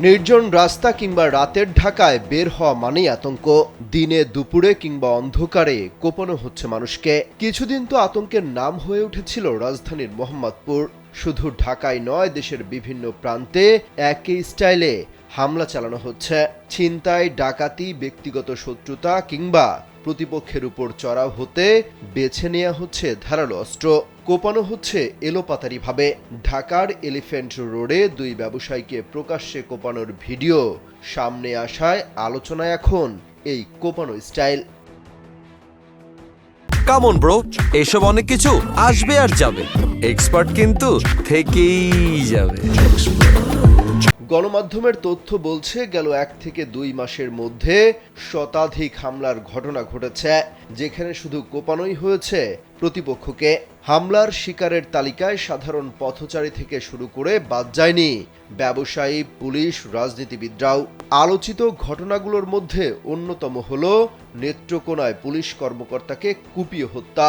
নির্জন রাস্তা কিংবা রাতের ঢাকায় বের হওয়া মানেই আতঙ্ক। দিনে দুপুরে কিংবা অন্ধকারে কোপানো হচ্ছে মানুষকে। কিছুদিন তো আতঙ্কের নাম হয়ে উঠেছিল রাজধানীর মোহাম্মদপুর। শুধু ঢাকায় নয়, দেশের বিভিন্ন প্রান্তে একই স্টাইলে হামলা চালানো হচ্ছে। ছিনতাই, ডাকাতি, ব্যক্তিগত শত্রুতা কিংবা প্রতিপক্ষের উপর চড়াও হতে বেছে নেওয়া হচ্ছে ধারালো অস্ত্র। কোপানো হচ্ছে এলোপাতাড়িভাবে। ঢাকার এলিফ্যান্ট রোডে দুই ব্যবসায়ীকে প্রকাশ্যে কোপানোর ভিডিও সামনে আসায় আলোচনায় এখন এই কোপানো স্টাইল। কামন ব্রো, এসব অনেক কিছু আসবে আর যাবে, এক্সপার্ট কিন্তু থেকেই যাবে। গণমাধ্যমের তথ্য বলছে, গেল 1 থেকে 2 মাসের মধ্যে শতাধিক হামলার ঘটনা ঘটেছে, যেখানে শুধু কোপানোই হয়েছে প্রতিপক্ষকে। হামলার শিকারের তালিকায় সাধারণ পথচারী থেকে শুরু করে বাদ যায়নি ব্যবসায়ী, পুলিশ, রাজনীতিবিদরাও। আলোচিত ঘটনাগুলোর মধ্যে অন্যতম হল নেত্রকোনায় পুলিশ কর্মকর্তাকে কুপিয়ে হত্যা।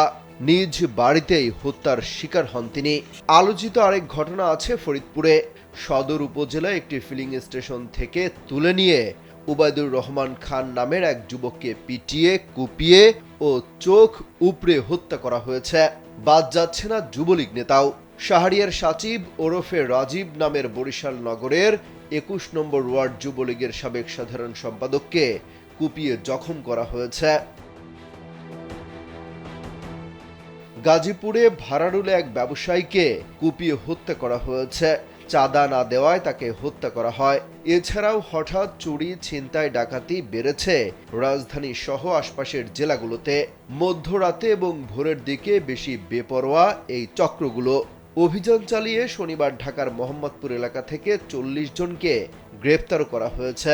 নিজ বাড়িতেই হত্যার শিকার হন তিনি। আলোচিত আরেক ঘটনা আছে ফরিদপুরে। সদর উপজেলায় একটি ফিলিং স্টেশন থেকে তুলে নিয়ে উবাইদুর রহমান খান নামের এক যুবককে পিটিয়ে, কুপিয়ে ও চোখ উপড়ে হত্যা করা হয়েছে। বাদ যাচ্ছে না যুবলীগ নেতাও। শাহরিয়ার সাচিব ওরফে রাজীব নামের বরিশাল নগরের 21 নম্বর ওয়ার্ড যুবলীগের সাবেক সাধারণ সম্পাদককে কুপিয়ে জখম করা হয়েছে। গাজীপুরে ভাড়ারুলে এক ব্যবসায়ীকে কুপিয়ে হত্যা করা হয়েছে। চাঁদা না দেওয়ায় তাকে হত্যা করা হয়। এছাড়াও হঠাৎ চুরি, ছিনতাই, ডাকাতি বেড়েছে রাজধানী সহ আশপাশের জেলাগুলোতে। মধ্যরাতে এবং ভোরের দিকে বেশি বেপরোয়া এই চক্রগুলো। অভিযান চালিয়ে শনিবার ঢাকার মোহাম্মদপুর এলাকা থেকে 40 জনকে গ্রেফতার করা হয়েছে।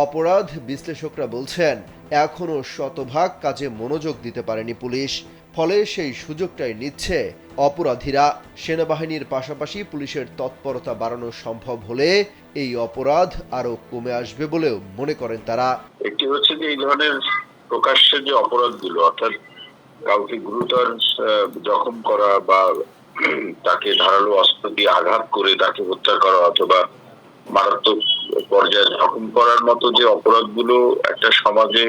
অপরাধ বিশ্লেষকরা বলছেন, এখনও শতভাগ কাজে মনোযোগ দিতে পারেনি পুলিশ, ফলে সেই সুযোগটাই নিচ্ছে অপরাধীরা। সেনাবাহিনীর পাশাপাশি পুলিশের তৎপরতা বাড়ানো সম্ভব হলে এই অপরাধ আরো কমে আসবে বলেও মনে করেন তারা। একটি হচ্ছে যে এই ধরনের প্রকাশ্যে যে অপরাধগুলো, অর্থাৎ কাউকে গুরুতর জখম করা বা তাকে ধারালো অস্ত্র দিয়ে আঘাত করে তাকে হত্যা করা অথবা মারাত্মক পর্যায়ে জখম করার মতো যে অপরাধগুলো একটা সমাজে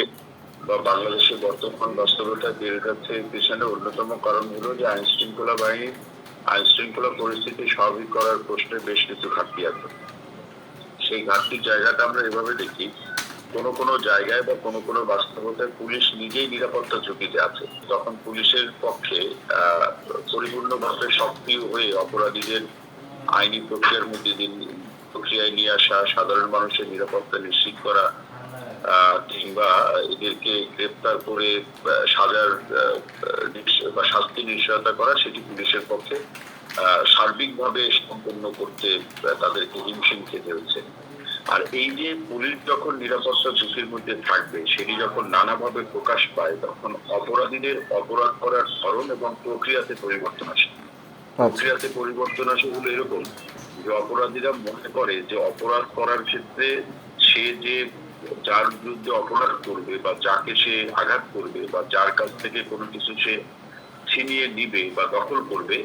বা বাংলাদেশের বর্তমান বাস্তবতা বেড়ে যাচ্ছে, পেছনে অন্যতম কারণ হলো যে আইন শৃঙ্খলা পরিস্থিতি স্বাভাবিক করার প্রশ্নে বেশ কিছু ঘাটতি আছে। সেই ঘাটতির জায়গাটা আমরা এভাবে দেখি, কোনো জায়গায় বা কোনো বাস্তবতায় পুলিশ নিজেই নিরাপত্তা ঝুঁকিতে আছে। তখন পুলিশের পক্ষে পরিপূর্ণভাবে সক্রিয় হয়ে অপরাধীদের আইনি প্রক্রিয়ার মধ্যে প্রক্রিয়ায় নিয়ে আসা, সাধারণ মানুষের নিরাপত্তা নিশ্চিত করা কিংবা এদেরকে গ্রেপ্তার করে সাজার বা শাস্তি নিশ্চয়তা করা, সেটি পুলিশের পক্ষে সার্বিকভাবে সম্পন্ন করতে তাদেরকে হিমশিম খেতে হচ্ছে। আর এই যে পুলিশ যখন নিরাপত্তা ঝুঁকির মধ্যে থাকবে, সেটি যখন নানাভাবে প্রকাশ পায়, তখন অপরাধীদের অপরাধ করার ধরন এবং প্রক্রিয়াতে পরিবর্তন আসে। প্রক্রিয়াতে পরিবর্তন আসে হলো এরকম যে অপরাধীরা মনে করে যে অপরাধ করার ক্ষেত্রে সে যে যার বিরুদ্ধে অপরাধ করবে বা যাকে সে আঘাত করবে বা যার কাছ থেকে কোনো কিছু সে ছিনিয়ে নিবে বা দখল করবে,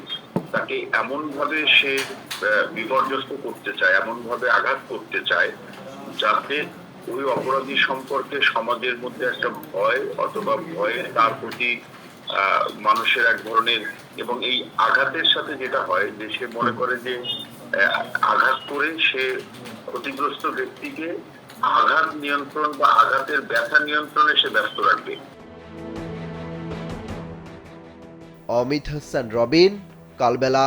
তাকে এমন ভাবে সে বিপর্যস্ত করতে চায়, এমন ভাবে আঘাত করতে চায় যাতে ওই অপরাধী সম্পর্কে সমাজের মধ্যে একটা ভয় অথবা ভয়ে তার প্রতি মানুষের এক ধরনের, এবং এই আঘাতের সাথে যেটা হয় যে সে মনে করে যে আঘাত করে সে ক্ষতিগ্রস্ত ব্যক্তিকে আঘাত নিয়ন্ত্রণ বা আঘাতের ব্যথা নিয়ন্ত্রণে সে ব্যস্ত রাখবে। অমিত হাসান রবিন, কালবেলা।